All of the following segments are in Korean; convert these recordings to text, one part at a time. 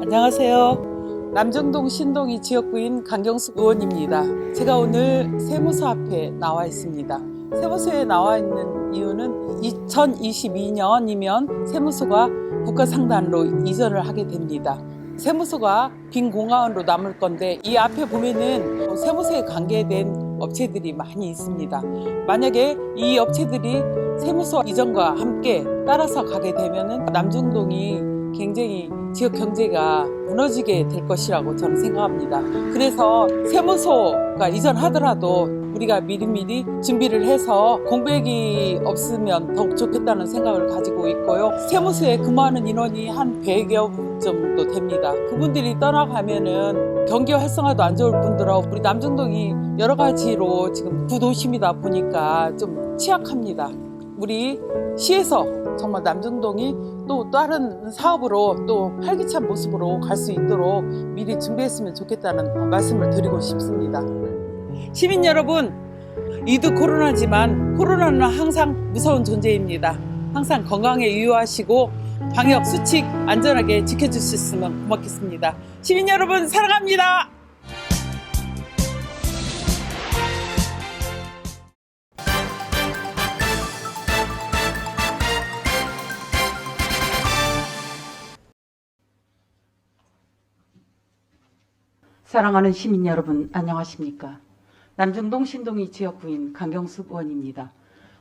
안녕하세요. 남정동 신동이 지역구인 강경숙 의원입니다. 제가 오늘 세무서 앞에 나와 있습니다. 세무서에 나와 있는 이유는 2022년이면 세무서가 국가상단으로 이전을 하게 됩니다. 세무서가 빈 공간으로 남을 건데 이 앞에 보면은 세무서에 관계된 업체들이 많이 있습니다. 만약에 이 업체들이 세무서 이전과 함께 따라서 가게 되면은 남정동이 굉장히 지역 경제가 무너지게 될 것이라고 저는 생각합니다. 그래서 세무서가 이전하더라도 우리가 미리미리 준비를 해서 공백이 없으면 더욱 좋겠다는 생각을 가지고 있고요. 세무서에 근무하는 인원이 한 100여 분 정도 됩니다. 그분들이 떠나가면은 경기 활성화도 안 좋을 뿐더러 우리 남정동이 여러 가지로 지금 구도심이다 보니까 좀 취약합니다. 우리 시에서 정말 남정동이 또 다른 사업으로 또 활기찬 모습으로 갈 수 있도록 미리 준비했으면 좋겠다는 말씀을 드리고 싶습니다. 시민 여러분, 위드 코로나지만 코로나는 항상 무서운 존재입니다. 항상 건강에 유의하시고 방역 수칙 안전하게 지켜주셨으면 고맙겠습니다. 시민 여러분 사랑합니다. 사랑하는 시민 여러분 안녕하십니까. 남정동 신동이 지역구인 강경숙 의원입니다.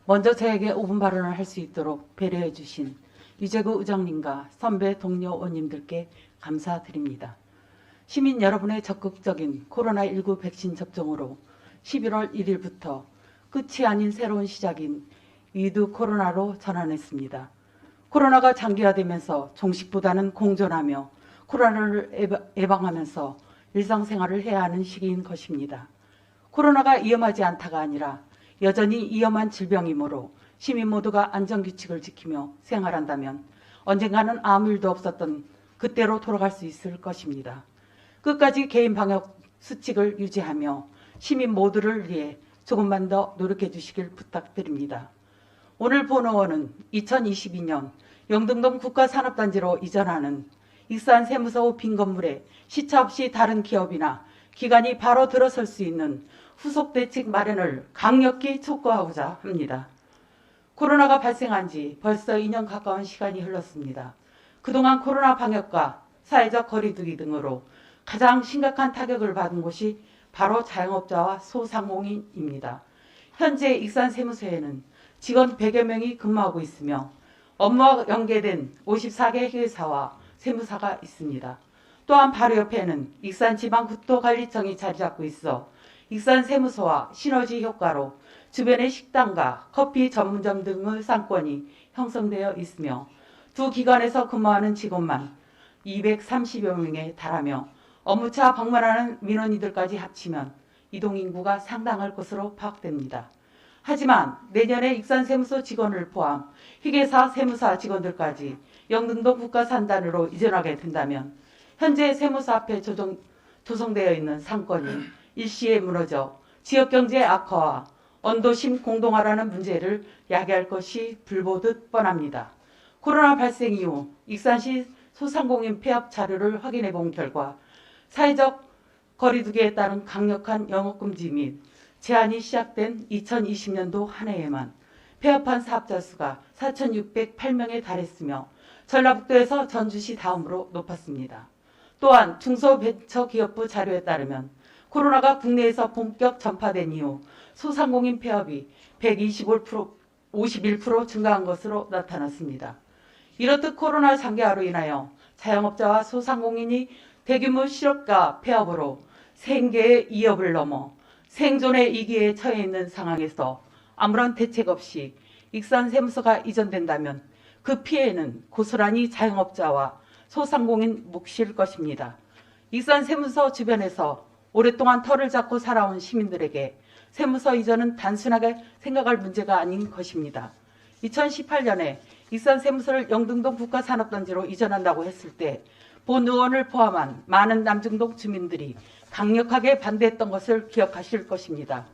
먼저 저에게 5분 발언을 할 수 있도록 배려해 주신 유재구 의장님과 선배 동료 의원님들께 감사드립니다. 시민 여러분의 적극적인 코로나19 백신 접종으로 11월 1일부터 끝이 아닌 새로운 시작인 위드 코로나로 전환했습니다. 코로나가 장기화되면서 종식보다는 공존하며 코로나를 예방하면서 일상생활을 해야 하는 시기인 것입니다. 코로나가 위험하지 않다가 아니라 여전히 위험한 질병이므로 시민 모두가 안전규칙을 지키며 생활한다면 언젠가는 아무 일도 없었던 그때로 돌아갈 수 있을 것입니다. 끝까지 개인 방역 수칙을 유지하며 시민 모두를 위해 조금만 더 노력해 주시길 부탁드립니다. 오늘 본 의원은 2022년 영등동 국가산업단지로 이전하는 익산 세무서 빈 건물에 시차 없이 다른 기업이나 기관이 바로 들어설 수 있는 후속 대책 마련을 강력히 촉구하고자 합니다. 코로나가 발생한 지 벌써 2년 가까운 시간이 흘렀습니다. 그동안 코로나 방역과 사회적 거리두기 등으로 가장 심각한 타격을 받은 곳이 바로 자영업자와 소상공인입니다. 현재 익산 세무서에는 직원 100여 명이 근무하고 있으며 업무와 연계된 54개 회사와 세무사가 있습니다. 또한 바로 옆에는 익산지방국토관리청이 자리 잡고 있어 익산 세무서와 시너지 효과로 주변의 식당과 커피 전문점 등의 상권이 형성되어 있으며 두 기관에서 근무하는 직원만 230여 명에 달하며 업무차 방문하는 민원인들까지 합치면 이동인구가 상당할 것으로 파악됩니다. 하지만 내년에 익산 세무서 직원을 포함 회계사 세무사 직원들까지 영등동 국가산단으로 이전하게 된다면 현재 세무서 앞에 조성되어 있는 상권이 일시에 무너져 지역경제 악화와 언도심 공동화라는 문제를 야기할 것이 불보듯 뻔합니다. 코로나 발생 이후 익산시 소상공인 폐업 자료를 확인해 본 결과 사회적 거리두기에 따른 강력한 영업금지 및 제한이 시작된 2020년도 한 해에만 폐업한 사업자 수가 4,608명에 달했으며 전라북도에서 전주시 다음으로 높았습니다. 또한 중소벤처기업부 자료에 따르면 코로나가 국내에서 본격 전파된 이후 소상공인 폐업이 51% 증가한 것으로 나타났습니다. 이렇듯 코로나 장기화로 인하여 자영업자와 소상공인이 대규모 실업과 폐업으로 생계의 위협을 넘어 생존의 위기에 처해 있는 상황에서 아무런 대책 없이 익산 세무서가 이전된다면 그 피해는 고스란히 자영업자와 소상공인 몫일 것입니다. 익산 세무서 주변에서 오랫동안 터를 잡고 살아온 시민들에게 세무서 이전은 단순하게 생각할 문제가 아닌 것입니다. 2018년에 익산 세무서를 영등동 국가산업단지로 이전한다고 했을 때 본 의원을 포함한 많은 남정동 주민들이 강력하게 반대했던 것을 기억하실 것입니다.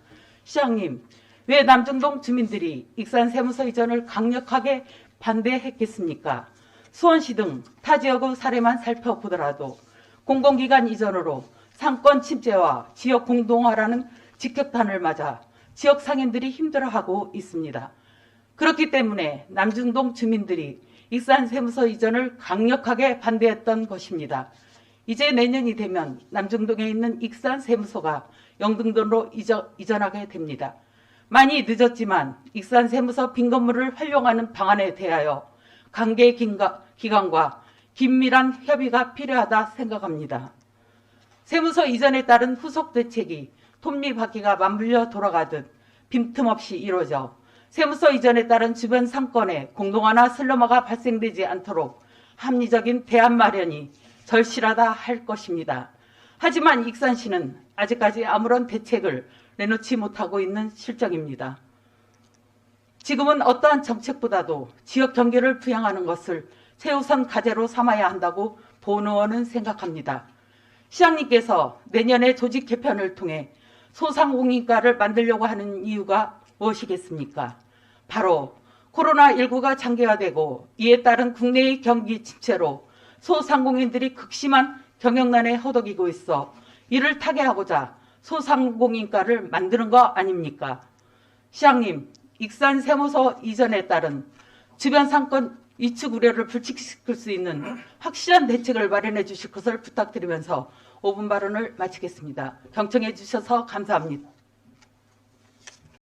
시장님, 왜 남정동 주민들이 익산 세무서 이전을 강력하게 반대했겠습니까? 수원시 등 타 지역의 사례만 살펴보더라도 공공기관 이전으로 상권 침체와 지역 공동화라는 직격탄을 맞아 지역 상인들이 힘들어하고 있습니다. 그렇기 때문에 남중동 주민들이 익산 세무서 이전을 강력하게 반대했던 것입니다. 이제 내년이 되면 남중동에 있는 익산 세무서가 영등도로 이전하게 됩니다. 많이 늦었지만 익산 세무서 빈 건물을 활용하는 방안에 대하여 관계 기관과 긴밀한 협의가 필요하다 생각합니다. 세무서 이전에 따른 후속 대책이 톱니바퀴가 맞물려 돌아가듯 빈틈없이 이루어져 세무서 이전에 따른 주변 상권에 공동화나 슬럼화가 발생되지 않도록 합리적인 대안 마련이 절실하다 할 것입니다. 하지만 익산시는 아직까지 아무런 대책을 내놓지 못하고 있는 실정입니다. 지금은 어떠한 정책보다도 지역 경계를 부양하는 것을 최우선 과제로 삼아야 한다고 본 의원은 생각합니다. 시장님께서 내년에 조직 개편을 통해 소상공인과를 만들려고 하는 이유가 무엇이겠습니까? 바로 코로나19가 장기화되고 이에 따른 국내의 경기 침체로 소상공인들이 극심한 경영난에 허덕이고 있어 이를 타개하고자 소상공인과를 만드는 거 아닙니까? 시장님, 익산 세무서 이전에 따른 주변 상권 이축 우려를 불식시킬 수 있는 확실한 대책을 마련해 주실 것을 부탁드리면서 5분 발언을 마치겠습니다. 경청해 주셔서 감사합니다.